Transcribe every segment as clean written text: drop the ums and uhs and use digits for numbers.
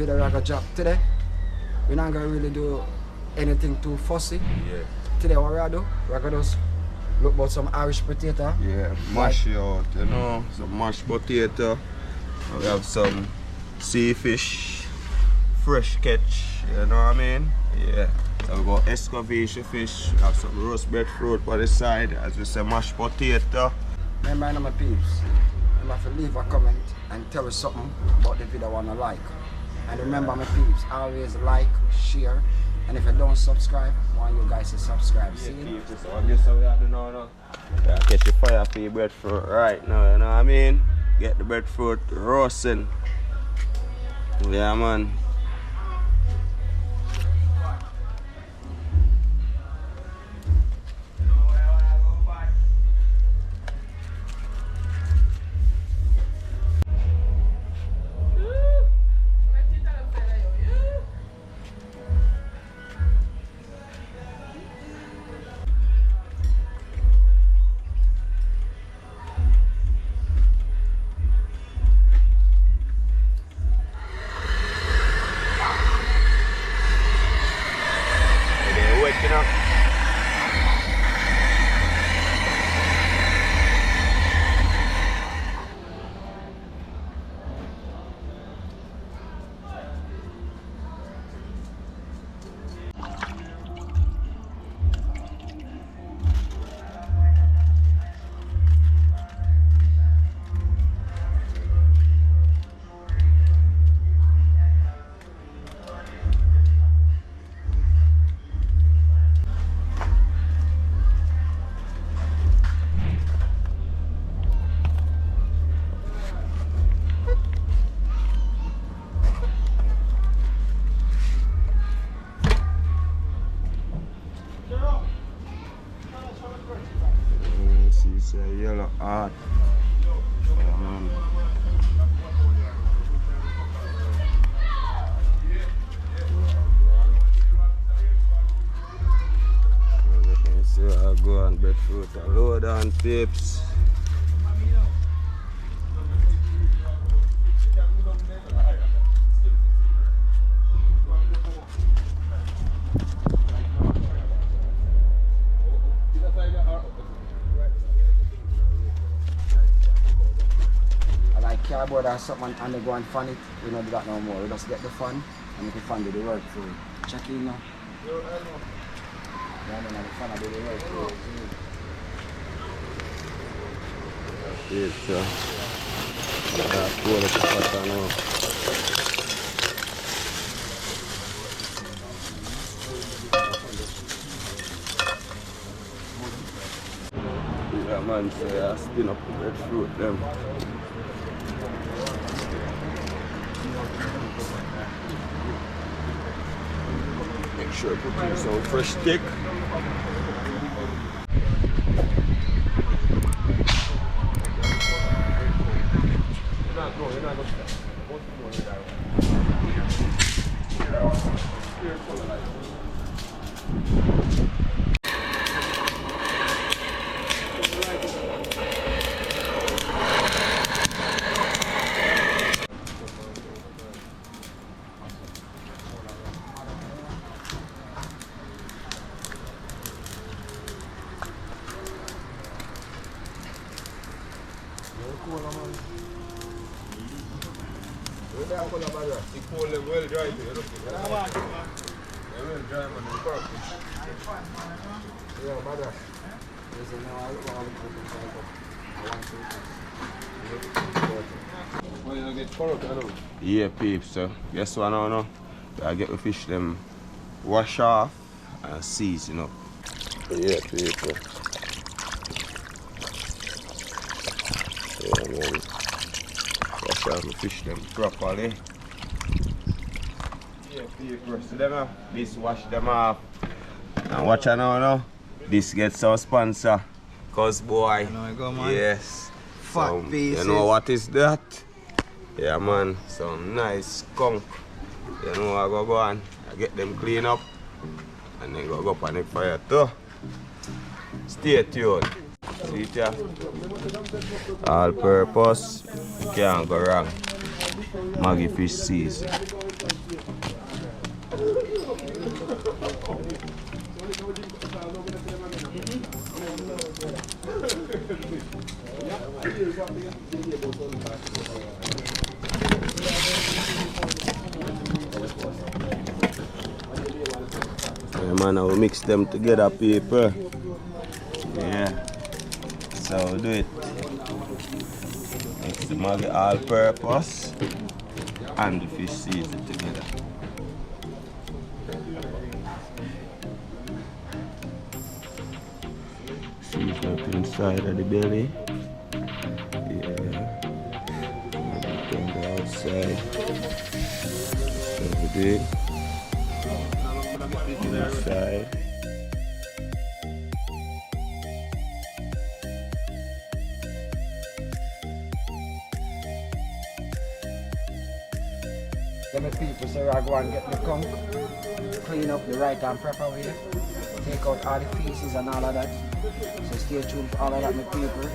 video we're gonna drop today. We're not gonna really do anything too fussy. Yeah. Today what we're gonna do, we're gonna just look about some Irish potato. Yeah, mash it out, you know, some mashed potato. We have some sea fish, fresh catch, you know what I mean? Yeah. So we got escoveitch fish, we have some roast breadfruit on the side, as we say mashed potato. Remember, my peeps, you have to leave a comment and tell us something about the video you wanna like. And remember, my peeps, always like, share, and if you don't subscribe, I want you guys to subscribe. See you? So this is what we have to know now. Yeah, catch the fire for your breadfruit right now, you know what I mean? Get the breadfruit roasting. Yeah, man. It's a yellow heart. So I go on breadfruit and load on pips. Cardboard or something and they go and fun it. We don't do that no more. We just get the fun and make the fun do the work for you. Check in now. Yeah, the fun do the work for you. It's cool to put on now. Yeah man, so I spin up the breadfruit them. Make sure I put in some fresh steak. Well dry, you look well dry, man. Yeah, brother. Well, you get corrupt, I know. Yeah, peeps. So guess what now? No? I get the fish them wash off and season up. Yeah, peeps. Yeah, man. Wash off the fish them properly. Yeah, peeps. So them this wash them off. And watch out now. This gets our sponsor. Cause boy. You know I go, man. Yes. Fat pieces. You know what is that? Yeah man, some nice skunk. You know I go on. I get them clean up and then go up on the fire too. Stay tuned. See it ya? All purpose, can't go wrong. Maggie fish season. Yeah, man, I will mix them together, people. Yeah. So do it. Mix the Maggi all-purpose and the fish season together. Season up inside of the belly. Yeah. On the outside. So we do it. Inside. Let me people say I go and get the conch, clean up the right and proper way, take out all the pieces and all of that. So stay tuned for all of that, my people.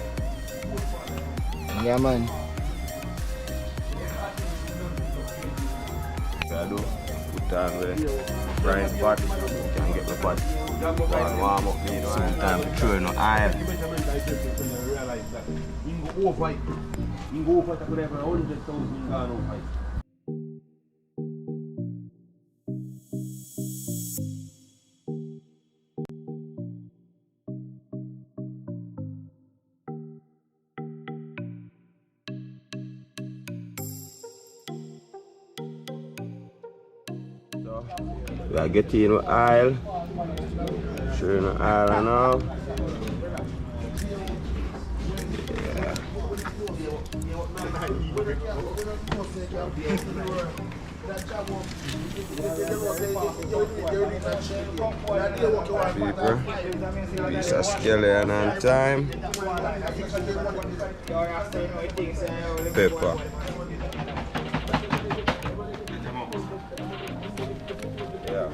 Yeah, man. I do put on the frying pot, can get my pot warm up, you know, sometimes we throw in no oil. You go over it, could have 100,000 gone over it. We are getting with oil, showing the oil and all. People, piece of scallion on time. Pepper. Yeah.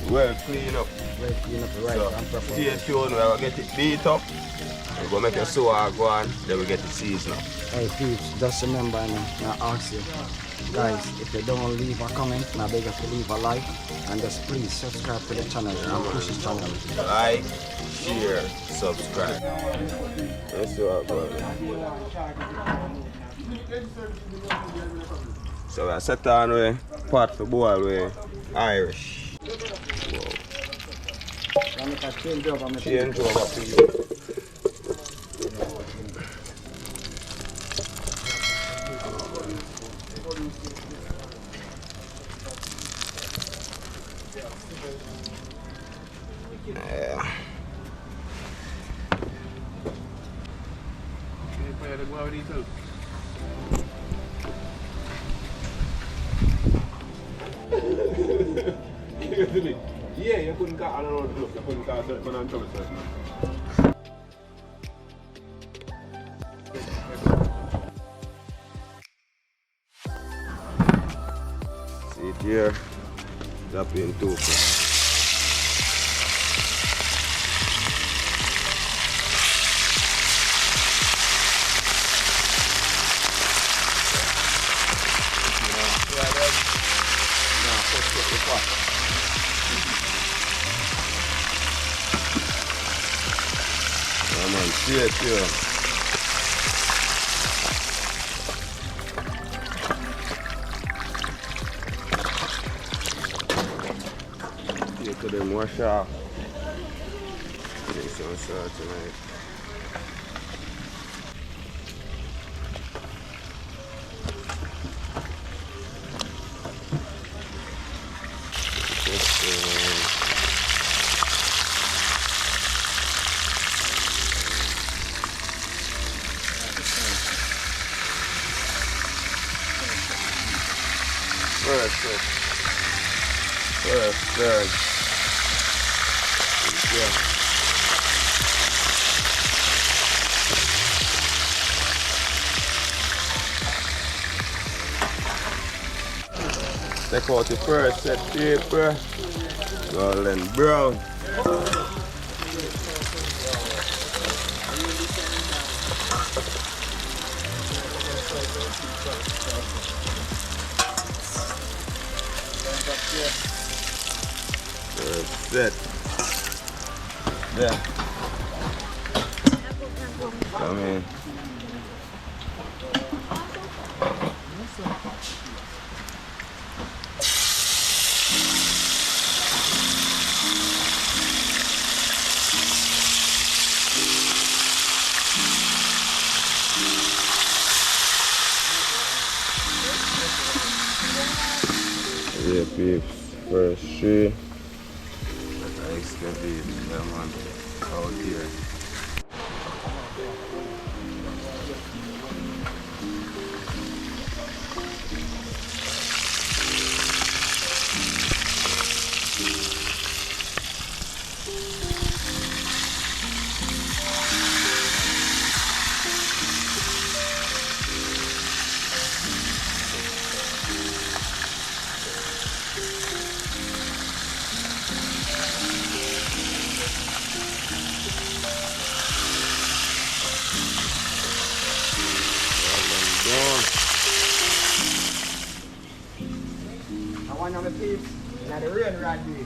Well clean up. Well clean up the right So, and proper stay way. tuned, we'll get it beat up. We're going to make a sour go on, then we get it seasoned up. Hey peeps, just remember I ask you, guys, if you don't leave a comment, I beg you to leave a like, and just please subscribe to the channel and push this channel. Like, share, subscribe. Let's see what goes. So I set on with pot for boil with Irish. Wow. Change over, Change over, please. Yeah. Yeah, you couldn't cut, I don't know what to do. You couldn't cut certain and trouble certain. See it here, drop in two. Come on, see it here. To them wash off. Make some salt tonight. Perfect. Perfect. Yeah. Take out the first set paper. Golden brown. First set. Yeah. Come in. Yeah, peeps. First tree. That's an escoveitch, yeah, man. Out here. I want to peeps. Now the rain right there.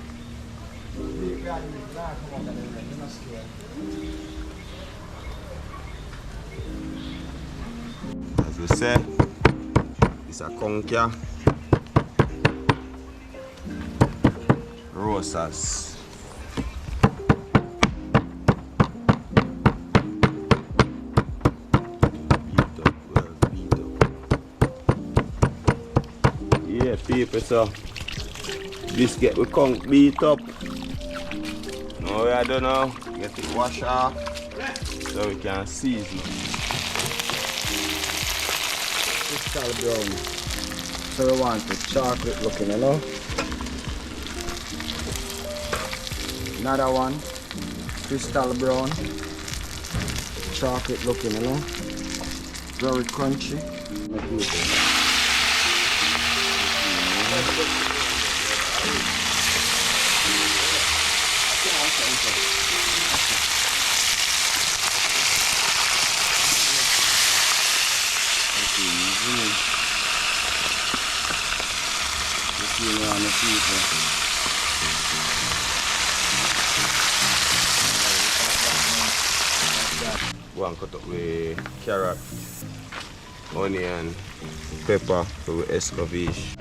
Big right there. Now come out of the rain. You're not scared. As we say, it's a conkia. Rosas. Yeah, people, so biscuit we conk beat up. Now we are done now, get it washed off so we can season. Crystal brown. So we want the chocolate looking, you know. Another one. Crystal brown. Chocolate looking, you know. Very crunchy. One cut up with carrot, onion, pepper for the escoveitch.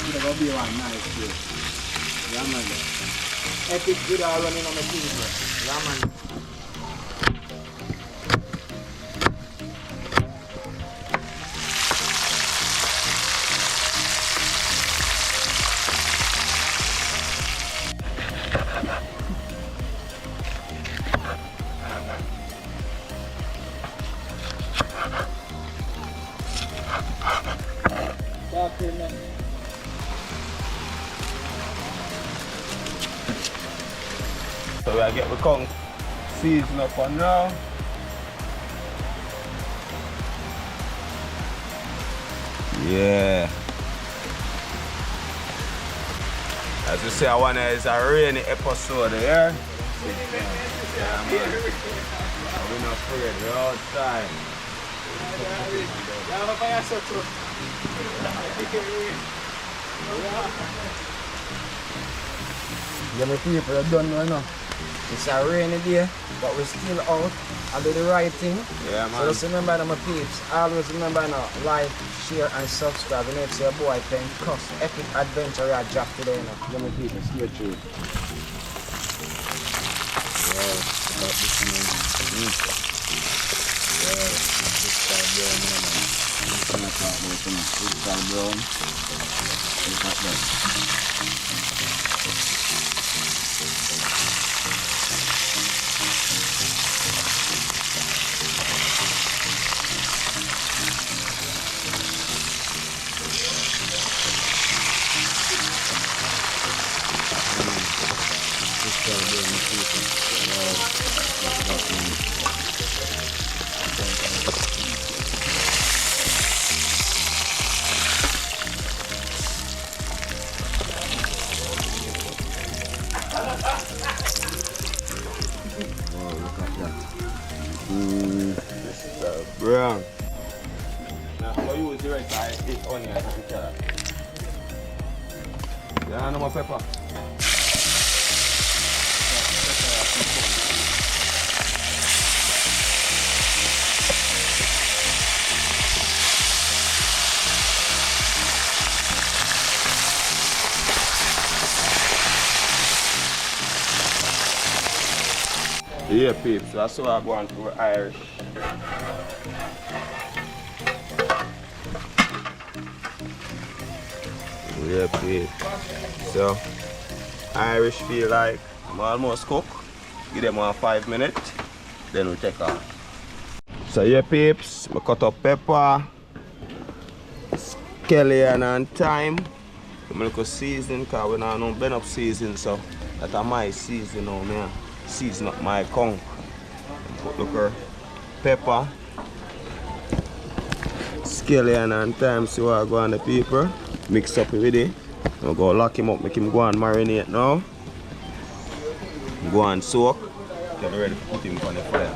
It's gonna be one nice too. Yeah, man. Epic video running on the TV. Yeah, man. So we get the conch season up on now. Yeah. As you see, I want is a rainy episode here. Yeah, man. We're not afraid, we're outside. Yeah, my people are done right now. It's a rainy day, but we're still out. I do the right thing. Yeah, man. So just remember my peeps. Always remember now, like, share and subscribe. You know it's your boy playing Cuss Epic Adventure I drop today now. Let me people stay tuned. Yeah, about this man. Yeah, this guy brown, man. This is not talk about him. This guy brown. Look at that. Brown. Now, for you use the rest, I eat onion and the carrot. Yeah, no more pepper. Yeah, peeps, that's what I go on for Irish. Yeah, peeps. So, Irish feel like I'm almost cooked. Give them 5 minutes, then we take off. So, yeah, peeps, I cut up pepper, scallion and thyme. I'm going to season because we don't know been up season, so that's my season now, man. Season up my conch. Put look pepper, scallion and thyme, see what I go on the paper. Mix up with it. I'm go lock him up, make him go and marinate now. Go and soak. Get ready to put him on the fire.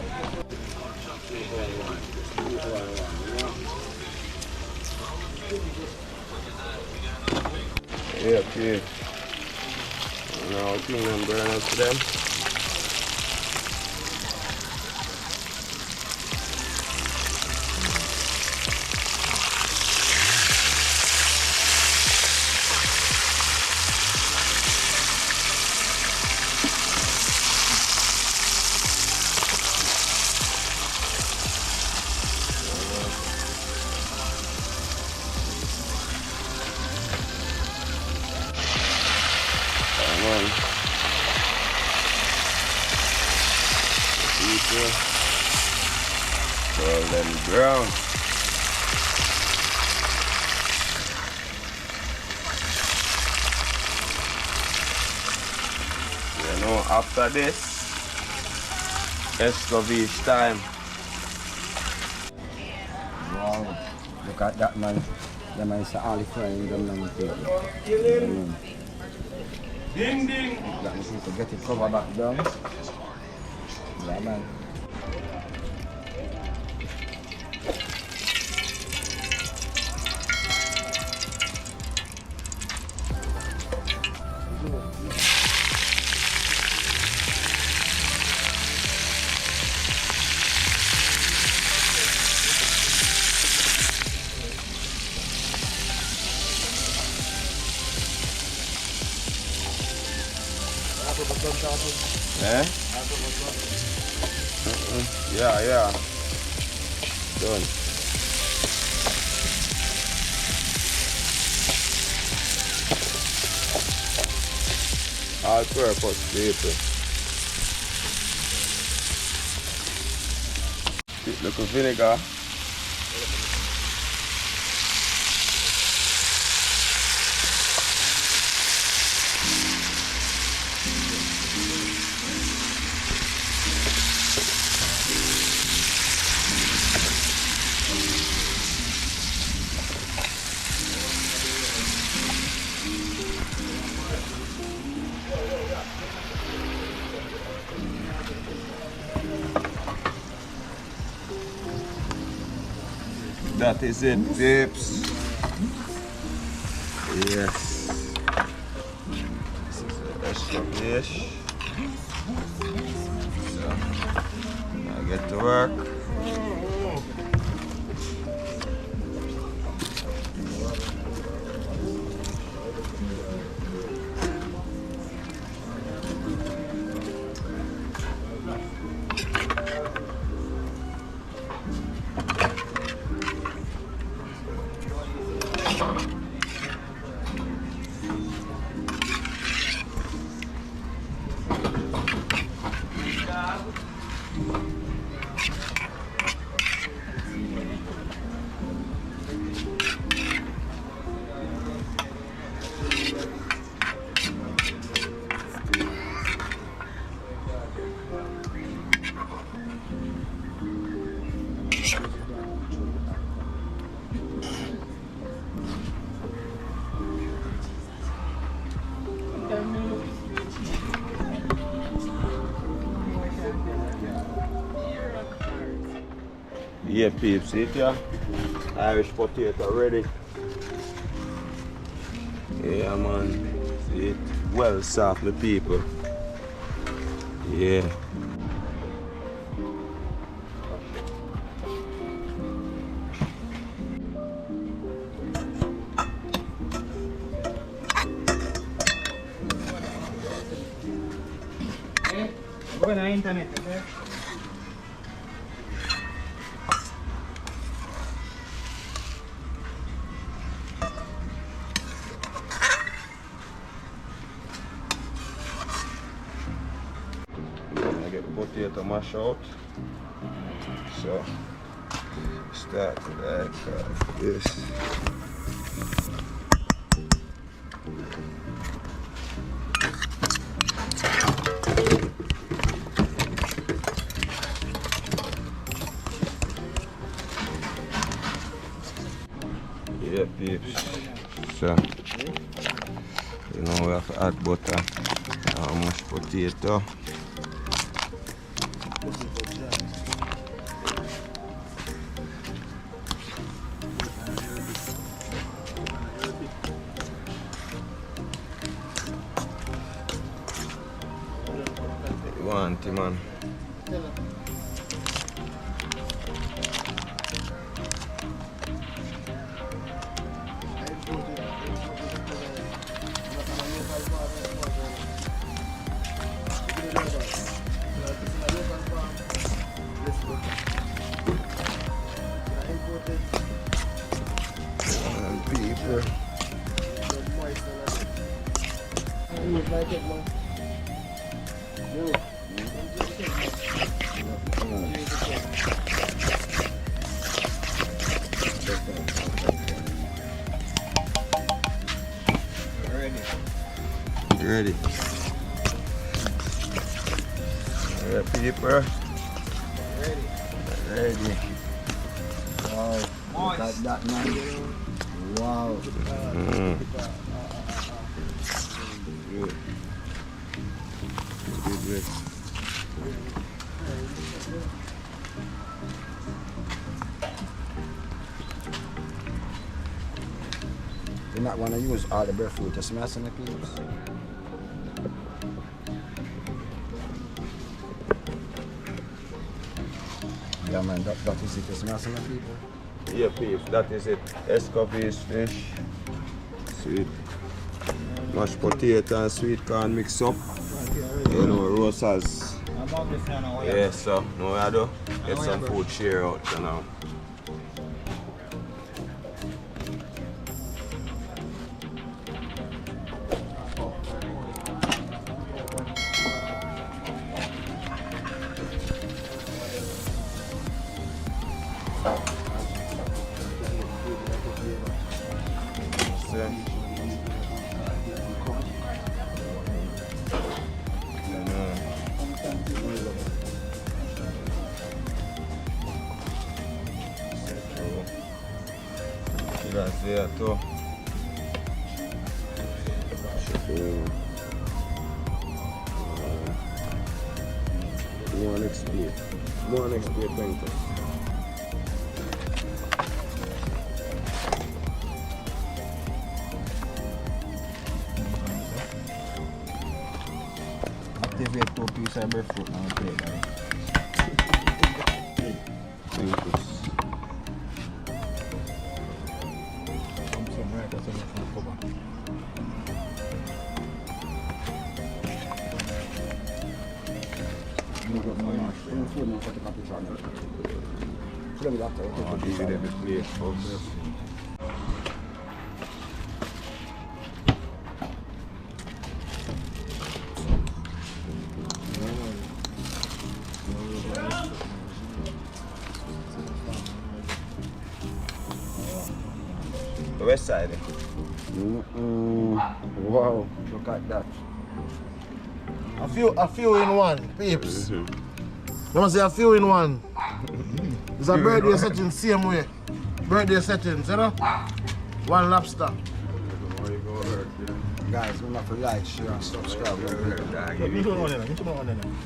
Yeah, okay. Now I think I'm burning up to them. Golden brown. You know, after this, escoveitch time. Wow, look at that man. The man is only frying them on the table. Ding ding! That means to get it covered back down. Yeah, man. Eh? Yeah. Done. All purpose paper. Little vinegar. That is it, peeps. Yes. This is the escoveitch. So, I get to work. Yeah, peeps, see it, yeah? Irish potato ready. Yeah, man. See it? Well soft, the people. Yeah. Buena internet, okay? I get potato mash out. So start like this. Yeah, peeps. So you know we have to add butter and mashed potato. You want it, man. And people. Ready. Yeah, people. Ready. Wow. Look at that, man. Wow. Good. Good. You're not gonna use all the breadfruit, just smash in the peeps. Yeah, man, that is it, just smash in the people. Yeah, peeps, that is it. Escoveitch fish, sweet mashed potato and sweet corn mix up. You know, roasters. Yeah, so no what I do? Get some food share out you know. Grazie to. More next plate, thank you. Activate 2 pieces of breadfruit on the plate, right? food now for the copy channel. So let me after. I'll give you them a plate first. The west side. Wow, look at that. A few in one, peeps. You must say a few in one. It's a birthday setting same way. Birthday settings, you know? One lobster. Guys, remember to like, share, and subscribe.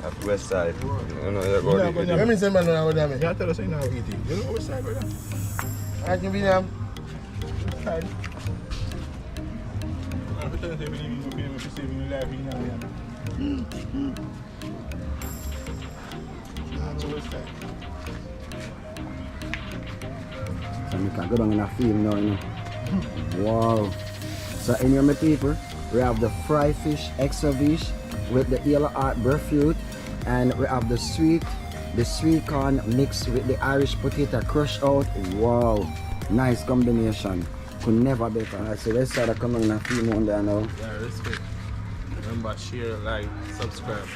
At west side. You know, you're going to Let me say, man, what I mean. You tell us now eating. You know what side, brother? I can be there. I'm telling you, we saving your life now. So we can go down in a film now, you know. Wow. So in here, my people, we have the fried fish, escoveitch with the yellow heart breadfruit, and we have the sweet corn mixed with the Irish potato crushed out. Wow, nice combination. Could never better. Alright, so let's start coming in a film on there now. Yeah, respect. Remember, share, like, subscribe.